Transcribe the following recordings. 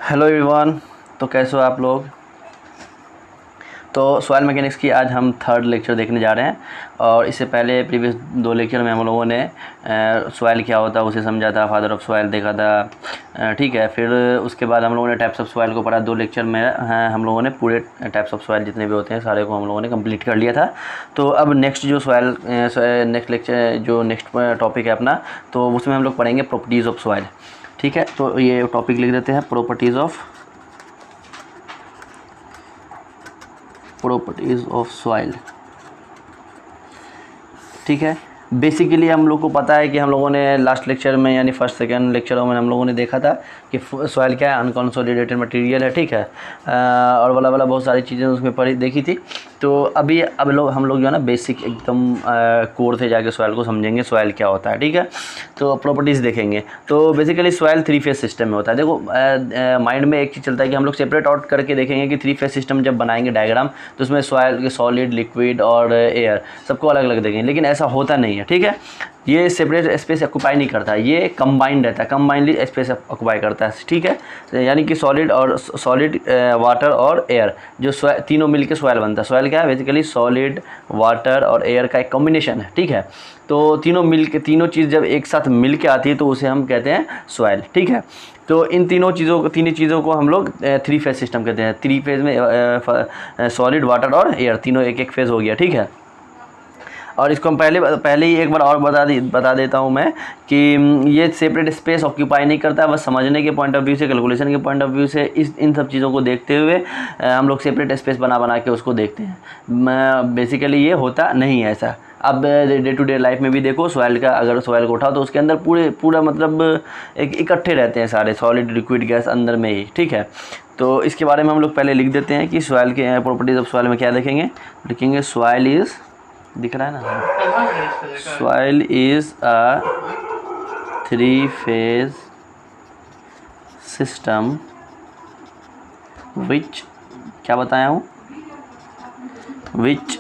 Hello everyone. तो कैसे हो आप लोग। तो सॉइल मैकेनिक्स की आज हम थर्ड लेक्चर देखने जा रहे हैं। और इससे पहले प्रीवियस 2 लेक्चर में हम लोगों ने सॉइल क्या होता है उसे समझा था, फादर ऑफ सॉइल देखा था, ठीक है। फिर उसके बाद हम लोगों ने टाइप्स ऑफ सॉइल को पढ़ा। 2 लेक्चर में हम लोगों ने पूरे टाइप्स ऑफ सॉइल जितने भी होते हैं सारे को हम लोगों ने कंप्लीट कर लिया था। तो अब नेक्स्ट जो नेक्स्ट लेक्चर जो नेक्स्ट टॉपिक है अपना, तो उसमें हम लोग पढ़ेंगे प्रॉपर्टीज़ ऑफ सॉइल। ठीक है, तो ये टॉपिक लिख देते हैं, प्रॉपर्टीज़ ऑफ सॉइल। ठीक है, बेसिकली हम लोग को पता है कि हम लोगों ने लास्ट लेक्चर में यानी फर्स्ट सेकंड लेक्चरों में हम लोगों ने देखा था कि सॉइल क्या है, अनकंसोलिडेटेड मटेरियल है। ठीक है, और वाला बहुत सारी चीज़ें उसमें पढ़ी देखी थी। तो अभी हम लोग जो है ना बेसिक एकदम कोर से जाके सॉइल को समझेंगे, सॉइल क्या होता है। ठीक है, तो प्रॉपर्टीज़ देखेंगे। तो बेसिकली सॉइल 3 फेज सिस्टम में होता है। देखो माइंड में एक चीज़ चलता है कि हम लोग सेपरेट आउट करके देखेंगे कि 3 फेज सिस्टम जब बनाएंगे डायग्राम, तो उसमें सॉइल के सॉलिड, लिक्विड और एयर सबको अलग अलग देखेंगे, लेकिन ऐसा होता नहीं है। ठीक है, ये सेपरेट स्पेस ऑक्यूपाई नहीं करता, ये कंबाइंड रहता है, कंबाइंडली स्पेस ऑक्यूपाई करता है। ठीक है, यानी कि सॉलिड वाटर और एयर जो तीनों मिलकर सॉइल बनता है। सॉइल क्या है, बेसिकली सॉलिड, वाटर और एयर का एक कॉम्बिनेशन है। ठीक है, तो तीनों चीज़ जब एक साथ मिल के आती है तो उसे हम कहते हैं सॉइल। ठीक है, तो इन तीनों चीज़ों को हम लोग 3 फेज सिस्टम कहते हैं। 3 फेज में सॉलिड, वाटर और एयर तीनों एक एक फेज हो गया। ठीक है, और इसको हम पहले ही एक बार और बता देता हूँ मैं कि ये सेपरेट स्पेस ऑक्यूपाई नहीं करता है। बस समझने के पॉइंट ऑफ व्यू से, कैलकुलेशन के पॉइंट ऑफ व्यू से इन सब चीज़ों को देखते हुए हम लोग सेपरेट स्पेस बना के उसको देखते हैं। बेसिकली ये होता नहीं है ऐसा। अब डे टू डे लाइफ में भी देखो, अगर सॉइल को उठाओ तो उसके अंदर पूरा मतलब एक इकट्ठे रहते हैं सारे सॉलिड, लिक्विड, गैस अंदर में ही। ठीक है, तो इसके बारे में हम लोग पहले लिख देते हैं कि सॉइल के प्रॉपर्टीज ऑफ सॉइल में क्या लिखेंगे सॉइल इज़, दिख रहा है ना, soil is a 3 phase system which, क्या बताया हूँ, which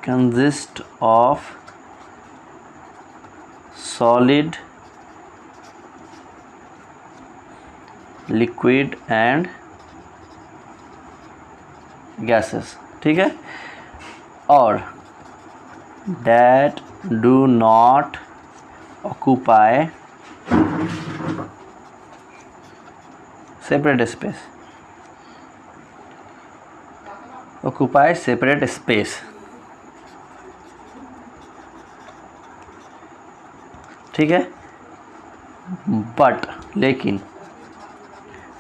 consist of solid, liquid and gases. ठीक है, और that do not occupy separate space, occupy separate space। ठीक है,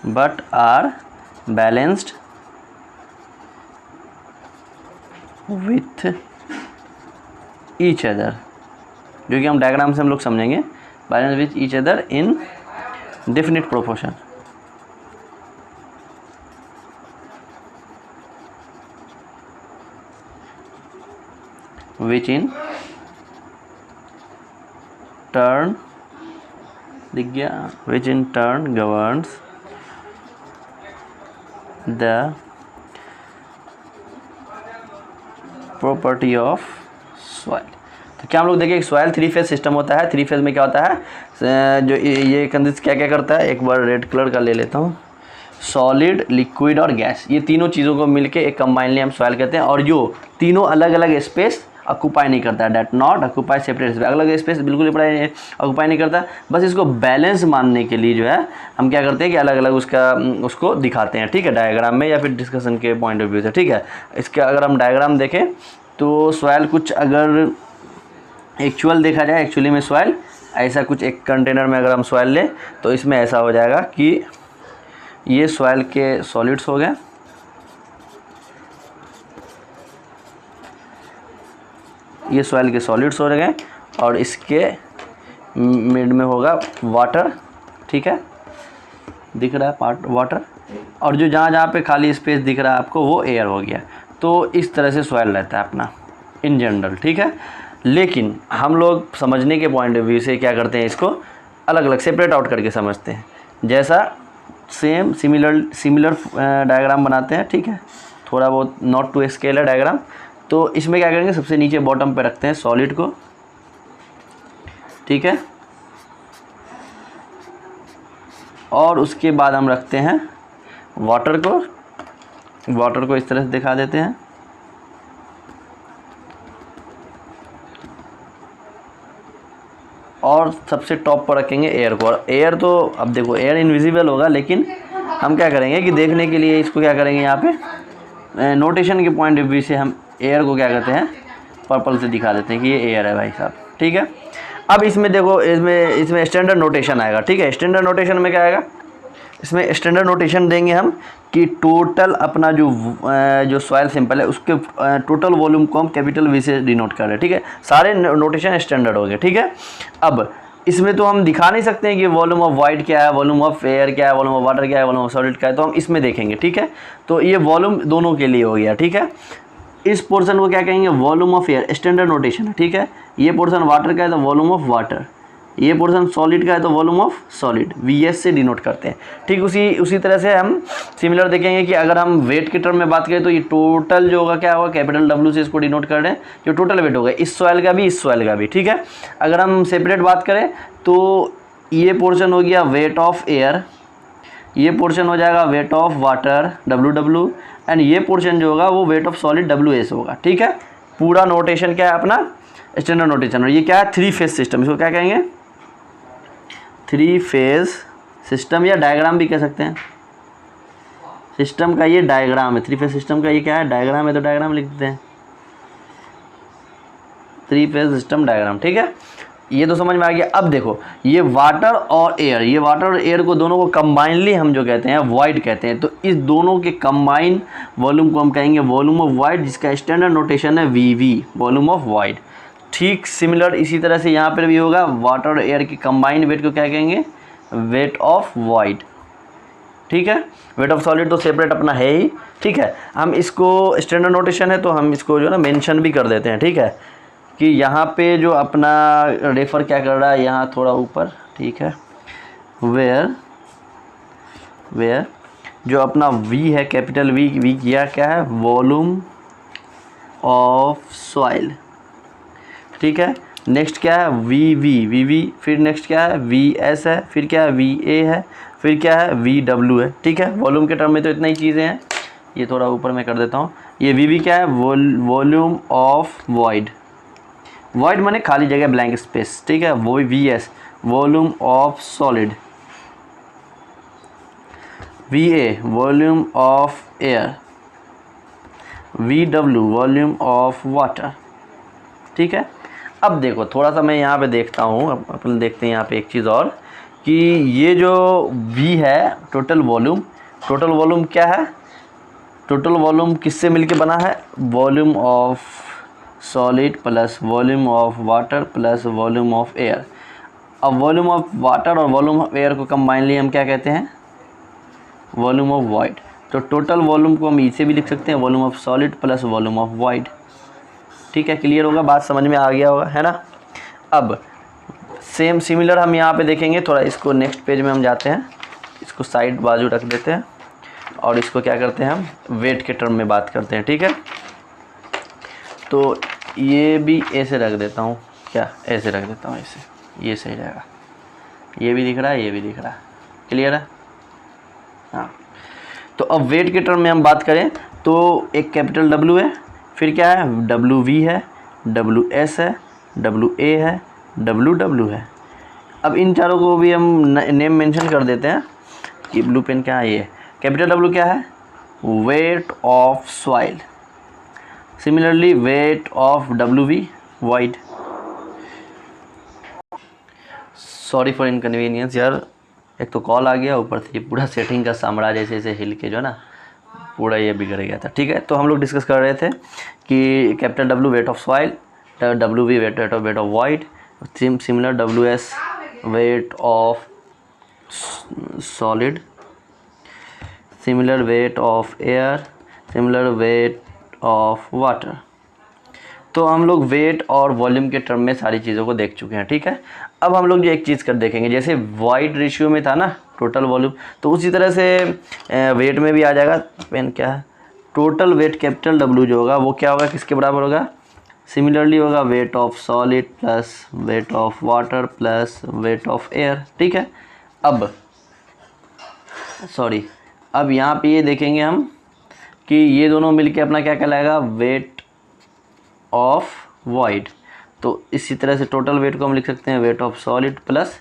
but are balanced with each other, जो कि हम डायग्राम से हम लोग समझेंगे। Balance with each other in definite proportion. Which in turn, दिख गया, which in turn governs the property of soil. तो क्या हम लोग देखें, सॉइल 3 फेज सिस्टम होता है। 3 फेज में क्या होता है, जो ये कंसिस्ट क्या करता है, एक बार रेड कलर का ले लेता हूँ, सॉलिड, लिक्विड और गैस, ये तीनों चीज़ों को मिलके एक कंबाइनली हम सॉइल कहते हैं। और जो तीनों अलग अलग स्पेस ऑक्यूपाई नहीं करता है, that not occupy separate space, अलग स्पेस बिल्कुल ऑक्यूपाई नहीं करता। बस इसको बैलेंस मानने के लिए जो है हम क्या करते हैं कि अलग अलग उसको दिखाते हैं। ठीक है, डायग्राम में या फिर डिस्कशन के पॉइंट ऑफ व्यू से। ठीक है, इसका अगर हम डायग्राम देखें तो सॉइल कुछ अगर एक्चुअल देखा जाए, एक्चुअली में सॉइल ऐसा कुछ एक कंटेनर में अगर हम सॉइल लें तो इसमें ऐसा हो जाएगा कि ये सॉइल के सॉलिड्स हो गए, ये सॉइल के सॉलिड्स हो गए, और इसके मिड में होगा वाटर। ठीक है, दिख रहा है पार्ट वाटर, और जो जहाँ पे खाली स्पेस दिख रहा है आपको वो एयर हो गया। तो इस तरह से सॉइल रहता है अपना इन जनरल। ठीक है, लेकिन हम लोग समझने के पॉइंट ऑफ व्यू से क्या करते हैं, इसको अलग अलग सेपरेट आउट करके समझते हैं। जैसा सिमिलर डायग्राम बनाते हैं। ठीक है, थोड़ा बहुत नॉट टू स्केल है डायग्राम। तो इसमें क्या करेंगे, सबसे नीचे बॉटम पे रखते हैं सॉलिड को। ठीक है, और उसके बाद हम रखते हैं वाटर को इस तरह से दिखा देते हैं। और सबसे टॉप पर रखेंगे एयर को। और एयर तो अब देखो एयर इनविजिबल होगा, लेकिन हम क्या करेंगे कि देखने के लिए इसको क्या करेंगे, यहाँ पे नोटेशन के पॉइंट ऑफ व्यू से हम एयर को क्या करते हैं, पर्पल से दिखा देते हैं कि ये एयर है भाई साहब। ठीक है, अब इसमें देखो इसमें स्टैंडर्ड नोटेशन आएगा। ठीक है, स्टैंडर्ड नोटेशन में क्या आएगा, इसमें स्टैंडर्ड नोटेशन देंगे हम कि टोटल अपना जो सॉइल सैंपल है उसके टोटल वॉल्यूम को हम कैपिटल वी से डिनोट कर रहे हैं। ठीक है, सारे नोटेशन स्टैंडर्ड हो गए। ठीक है, अब इसमें तो हम दिखा नहीं सकते हैं कि वॉल्यूम ऑफ वाइट क्या है, वॉल्यूम ऑफ एयर क्या है, वॉल्यूम ऑफ वाटर क्या है, वॉल्यूम ऑफ सॉलिड क्या है, तो हम इसमें देखेंगे। ठीक है, तो ये वॉल्यूम दोनों के लिए हो गया। ठीक है, इस पोर्शन को क्या कहेंगे, volume of air, standard notation है। ठीक है, ये पोर्शन वाटर का है तो वॉल्यूम ऑफ वाटर, ये पोर्शन सॉलिड का है तो वॉल्यूम ऑफ सॉलिड, वीएस से डिनोट करते हैं। ठीक, उसी तरह से हम सिमिलर देखेंगे कि अगर हम वेट के टर्म में बात करें तो ये टोटल जो होगा क्या होगा, कैपिटल डब्ल्यू से इसको डिनोट कर रहे हैं, जो टोटल वेट होगा इस सॉइल का भी, इस सॉइल का भी। ठीक है, अगर हम सेपरेट बात करें तो ये पोर्शन हो गया वेट ऑफ एयर, ये पोर्शन हो जाएगा weight of water W, and ये पोर्शन जो होगा वो वेट ऑफ सॉलिड डब्ल्यू होगा। ठीक है, पूरा नोटेशन क्या है अपना स्टैंडर्ड नोटेशन। और ये क्या है, 3 फेज सिस्टम, इसको क्या कहेंगे, 3 फेज सिस्टम या डायग्राम भी कह सकते हैं। सिस्टम का ये डायग्राम है, 3 फेज सिस्टम का ये क्या है, डायग्राम है, तो डायग्राम लिख देते हैं, 3 फेज सिस्टम डायग्राम। ठीक है, ये तो समझ में आ गया। अब देखो ये वाटर और एयर, ये वाटर और एयर को दोनों को कंबाइनली हम जो कहते हैं वॉइड कहते हैं। तो इस दोनों के कंबाइन वॉल्यूम को हम कहेंगे वॉल्यूम ऑफ वॉइड, जिसका स्टैंडर्ड नोटेशन है वीवी, वॉल्यूम ऑफ वॉइड। ठीक सिमिलर इसी तरह से यहाँ पर भी होगा, वाटर और एयर की कंबाइंड वेट को क्या कहेंगे, वेट ऑफ वॉइड। ठीक है, वेट ऑफ सॉलिड तो सेपरेट अपना है ही। ठीक है, हम इसको स्टैंडर्ड नोटेशन है तो हम इसको जो है ना मेंशन भी कर देते हैं। ठीक है, कि यहाँ पे जो अपना रेफर क्या कर रहा है, यहाँ थोड़ा ऊपर। ठीक है, वेयर जो अपना V है, कैपिटल V किया क्या है, वॉल्यूम ऑफ सॉइल। ठीक है, नेक्स्ट क्या है VV, फिर नेक्स्ट क्या है VS है, फिर क्या है VA है, फिर क्या है VW है। ठीक है, वॉल्यूम के टर्म में तो इतना ही चीज़ें हैं, ये थोड़ा ऊपर मैं कर देता हूँ। ये VV क्या है, वॉल्यूम ऑफ वॉइड, वॉइड माने खाली जगह, ब्लैंक स्पेस। ठीक है, वो VS volume of solid, VA volume of air, VW volume of water. ठीक है, अब देखो थोड़ा सा मैं यहाँ पे देखता हूँ, अपन देखते हैं यहाँ पे एक चीज़ और कि ये जो V है टोटल वॉल्यूम क्या है, टोटल वॉल्यूम किससे मिलके बना है, volume of solid plus volume of water plus volume of air. अब वॉल्यूम ऑफ वाटर और वॉल्यूम ऑफ एयर को कंबाइनली हम क्या कहते हैं, वॉल्यूम ऑफ वॉइड। तो टोटल वॉल्यूम को हम इसे भी लिख सकते हैं, volume of solid plus volume of void. ठीक है, क्लियर होगा, बात समझ में आ गया होगा, है ना। अब सेम सिमिलर हम यहाँ पे देखेंगे, थोड़ा इसको नेक्स्ट पेज में हम जाते हैं, इसको साइड बाजू रख देते हैं और इसको क्या करते हैं, हम वेट के टर्म में बात करते हैं। ठीक है, तो ये भी ऐसे रख देता हूँ, क्या ऐसे रख देता हूँ, ऐसे, ये सही रहेगा, ये भी दिख रहा है, ये भी दिख रहा है, क्लियर है। हाँ, तो अब वेट के टर्म में हम बात करें तो एक कैपिटल W है, फिर क्या है WV है, WS है, WA है, WW है। अब इन चारों को भी हम नेम मेंशन कर देते हैं कि ब्लू पेन क्या है, ये कैपिटल W क्या है, weight of soil, similarly weight of WV wide. Sorry for inconvenience यार, एक तो कॉल आ गया, ऊपर से पूरा सेटिंग का साम्राज्य जैसे ऐसे हिल के जो है ना पूरा ये बिगड़ गया था। ठीक है, तो हम लोग डिस्कस कर रहे थे कि capital W weight of soil, WV weight of wide, similar WS weight of solid, similar weight of air, similar weight of water. तो हम लोग वेट और वॉल्यूम के टर्म में सारी चीज़ों को देख चुके हैं। ठीक है, अब हम लोग जो एक चीज़ कर देखेंगे, जैसे वाइड रेशियो में था ना टोटल वॉल्यूम, तो उसी तरह से वेट में भी आ जाएगा। पेन क्या है, टोटल वेट कैपिटल W जो होगा वो क्या होगा, किसके बराबर होगा, सिमिलरली होगा weight of solid plus weight of water plus weight of air. ठीक है, अब सॉरी, अब यहाँ पे ये देखेंगे हम कि ये दोनों मिलके अपना क्या कहलाएगा, वेट ऑफ वॉइड। तो इसी तरह से टोटल वेट को हम लिख सकते हैं weight of solid plus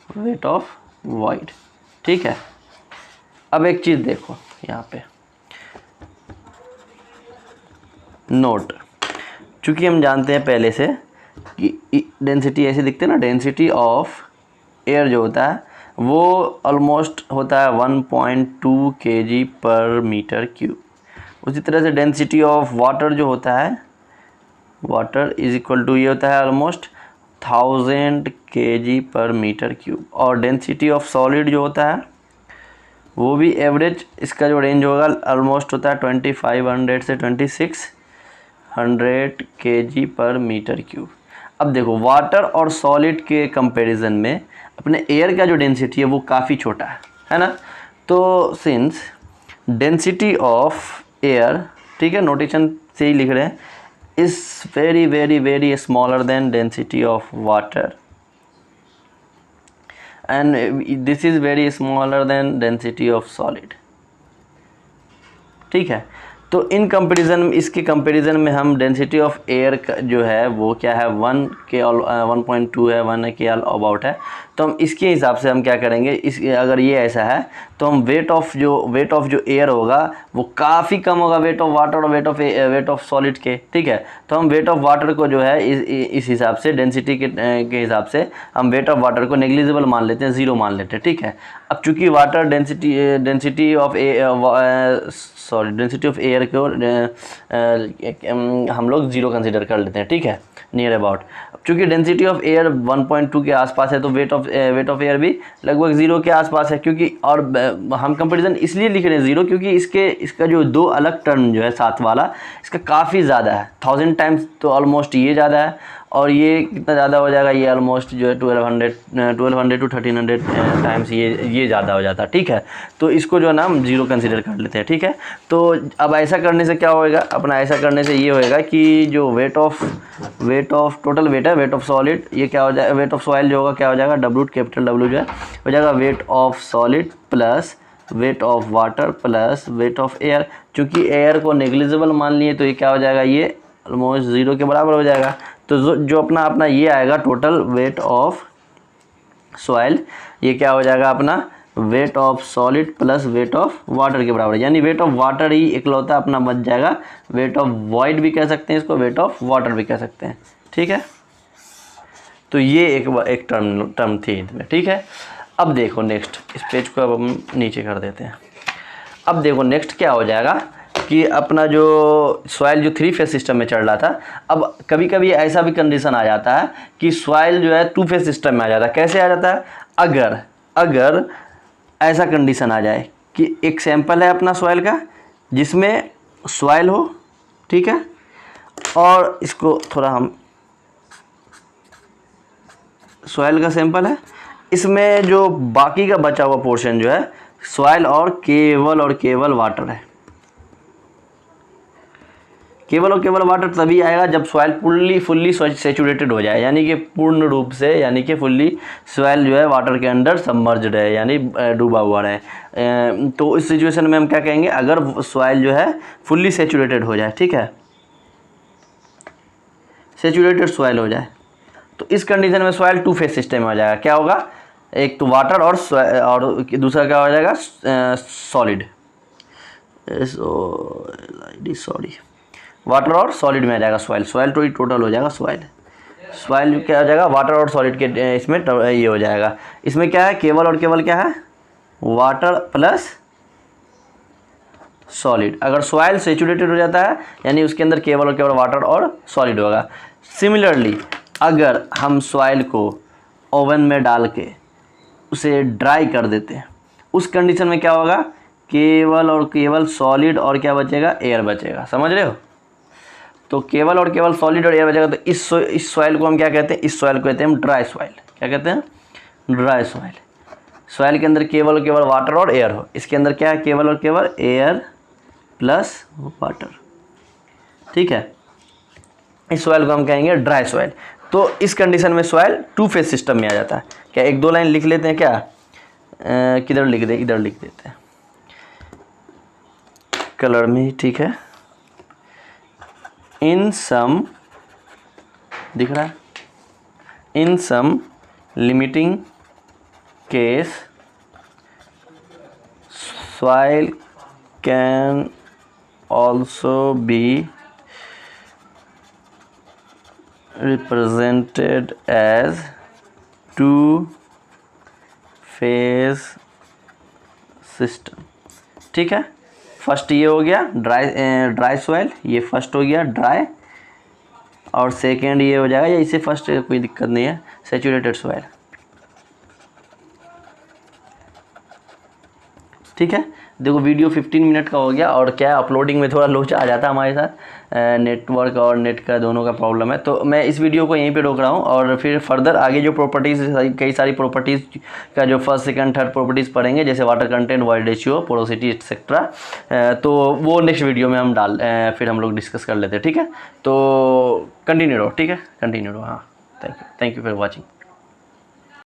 weight of void. ठीक है, अब एक चीज़ देखो यहाँ पे नोट, चूँकि हम जानते हैं पहले से कि डेंसिटी ऐसे दिखते हैं ना, डेंसिटी ऑफ एयर जो होता है वो ऑलमोस्ट होता है 1.2 kg पर मीटर क्यूब। उसी तरह से डेंसिटी ऑफ वाटर जो होता है, वाटर इज इक्वल टू ये होता है ऑलमोस्ट 1000 kg पर मीटर क्यूब। और डेंसिटी ऑफ सॉलिड जो होता है वो भी एवरेज, इसका जो रेंज होगा ऑलमोस्ट होता है 2500 से 2600 kg पर मीटर क्यूब। अब देखो वाटर और सॉलिड के कंपैरिजन में अपने एयर का जो डेंसिटी है वो काफ़ी छोटा है ना। तो सिंस डेंसिटी ऑफ एयर, ठीक है, नोटेशन से ही लिख रहे हैं, is very very very smaller than density of water and this is very smaller than density of solid. ठीक है, तो इन कंपैरिजन, इसके कंपैरिजन में हम डेंसिटी ऑफ एयर का जो है वो क्या है 1.2 है, 1 के अबाउट है। तो हम इसके हिसाब से हम क्या करेंगे, इस अगर ये ऐसा है तो हम वेट ऑफ जो एयर होगा वो काफ़ी कम होगा वेट ऑफ वाटर और वेट ऑफ सॉलिड के। ठीक है, तो हम वेट ऑफ वाटर को जो है इस हिसाब से डेंसिटी के हिसाब से हम वेट ऑफ वाटर को नेग्लिजिबल मान लेते हैं, ज़ीरो मान लेते हैं। ठीक है, अब चूँकि वाटर डेंसिटी ऑफ एयर को हम लोग ज़ीरो कंसिडर कर लेते हैं। ठीक है, नियर अबाउट। चूँकि डेंसिटी ऑफ एयर 1.2 के आसपास है तो वेट ऑफ एयर भी लगभग ज़ीरो के आसपास है। क्योंकि और हम कंपैरिजन इसलिए लिख रहे हैं ज़ीरो क्योंकि इसका जो दो अलग टर्म जो है साथ वाला, इसका काफ़ी ज़्यादा है, 1000 टाइम्स तो ऑलमोस्ट ये ज़्यादा है। और ये कितना ज़्यादा हो जाएगा, ये ऑलमोस्ट जो है 1200 to 1300 टाइम्स ये ज़्यादा हो जाता है। ठीक है, तो इसको जो है ना हम ज़ीरो कंसिडर कर लेते हैं। ठीक है, तो अब ऐसा करने से क्या होएगा, अपना ऐसा करने से ये होएगा कि जो वेट ऑफ टोटल वेट है, वेट ऑफ सॉलिड, ये क्या हो जाएगा, वेट ऑफ सॉइल जो होगा क्या हो जाएगा, कैपिटल W जो है हो जाएगा weight of solid plus weight of water plus weight of air. चूँकि एयर को नेग्लिजिबल मान लिए तो ये क्या हो जाएगा, ये ऑलमोस्ट ज़ीरो के बराबर हो जाएगा। तो जो अपना ये आएगा टोटल वेट ऑफ सॉइल, ये क्या हो जाएगा अपना weight of solid plus weight of water के बराबर, यानी वेट ऑफ वाटर ही इकलौता अपना बच जाएगा। वेट ऑफ वॉइड भी कह सकते हैं इसको, वेट ऑफ वाटर भी कह सकते हैं। ठीक है, तो ये एक टर्म थी इसमें। ठीक है, अब देखो नेक्स्ट, इस पेज को अब हम नीचे कर देते हैं। अब देखो नेक्स्ट क्या हो जाएगा कि अपना जो सॉइल जो 3 फेज सिस्टम में चल रहा था, अब कभी कभी ऐसा भी कंडीशन आ जाता है कि सॉइल जो है 2 फेज सिस्टम में आ जाता है। कैसे आ जाता है, अगर ऐसा कंडीशन आ जाए कि एक सैंपल है अपना सॉइल का जिसमें सॉइल हो, ठीक है, और इसको थोड़ा हम, सॉइल का सैंपल है, इसमें जो बाकी का बचा हुआ पोर्शन जो है सॉइल और केवल वाटर है। केवल और केवल वाटर तभी आएगा जब सॉइल फुल्ली सेचुरेटेड हो जाए, यानी कि पूर्ण रूप से, यानी कि फुल्ली सॉइल जो है वाटर के अंदर सबमर्ज्ड है, यानी डूबा हुआ है। तो इस सिचुएशन में हम क्या कहेंगे, अगर सॉइल जो है फुल्ली सेचुरेटेड हो जाए, ठीक है, सेचुरेटेड सॉइल हो जाए, तो इस कंडीशन में सॉइल 2 फेज सिस्टम में हो जाएगा। क्या होगा, एक तो वाटर और दूसरा क्या हो जाएगा, सॉलिड, वाटर और सॉलिड में आ जाएगा सॉइल तो ही टोटल हो जाएगा सॉइल क्या हो जाएगा, वाटर और सॉलिड के इसमें ये हो जाएगा। इसमें क्या है, केवल और केवल क्या है, वाटर प्लस सॉलिड। अगर सॉइल सेचुरेटेड हो जाता है यानी उसके अंदर केवल और केवल वाटर और सॉलिड होगा। सिमिलरली अगर हम सॉइल को ओवन में डाल के उसे ड्राई कर देते हैं, उस कंडीशन में क्या होगा, केवल और केवल सॉलिड और क्या बचेगा, एयर बचेगा। समझ रहे हो, तो केवल और केवल सॉलिड और एयर बचेगा। तो इस सॉइल को हम क्या कहते हैं, इस सॉइल को कहते हैं हम ड्राई सॉइल। क्या कहते हैं, ड्राई सॉइल। सॉइल के अंदर केवल और केवल वाटर और एयर हो, इसके अंदर क्या है, केवल और केवल एयर प्लस वाटर। ठीक है, इस सॉइल को हम कहेंगे ड्राई सॉइल। तो इस कंडीशन में सॉइल 2 फेज सिस्टम में आ जाता है। क्या 1-2 लाइन लिख लेते हैं क्या, किधर लिख दे, इधर लिख देते हैं। कलर में ही, ठीक है। इन सम, दिख रहा है, in some limiting case soil can also be represented as two phase system, ठीक है। फर्स्ट ये हो गया ड्राई सॉइल, ये फर्स्ट हो गया ड्राई, और सेकेंड ये हो जाएगा, या इसे फर्स्ट कोई दिक्कत नहीं है, सैचुरेटेड सॉइल, ठीक है। देखो वीडियो 15 मिनट का हो गया, और क्या अपलोडिंग में थोड़ा लोचा आ जाता है हमारे साथ, नेटवर्क और नेट का दोनों का प्रॉब्लम है। तो मैं इस वीडियो को यहीं पे रोक रहा हूँ, और फिर फर्दर आगे जो प्रॉपर्टीज़, कई सारी प्रॉपर्टीज़ का जो फर्स्ट सेकंड थर्ड प्रॉपर्टीज़ पढ़ेंगे, जैसे water content, void ratio, porosity etcetera, तो वो नेक्स्ट वीडियो में हम फिर हम लोग डिस्कस कर लेते हैं, ठीक है। तो कंटिन्यू रहो, ठीक है, कंटिन्यू रहो। हाँ, थैंक यू फॉर वॉचिंग।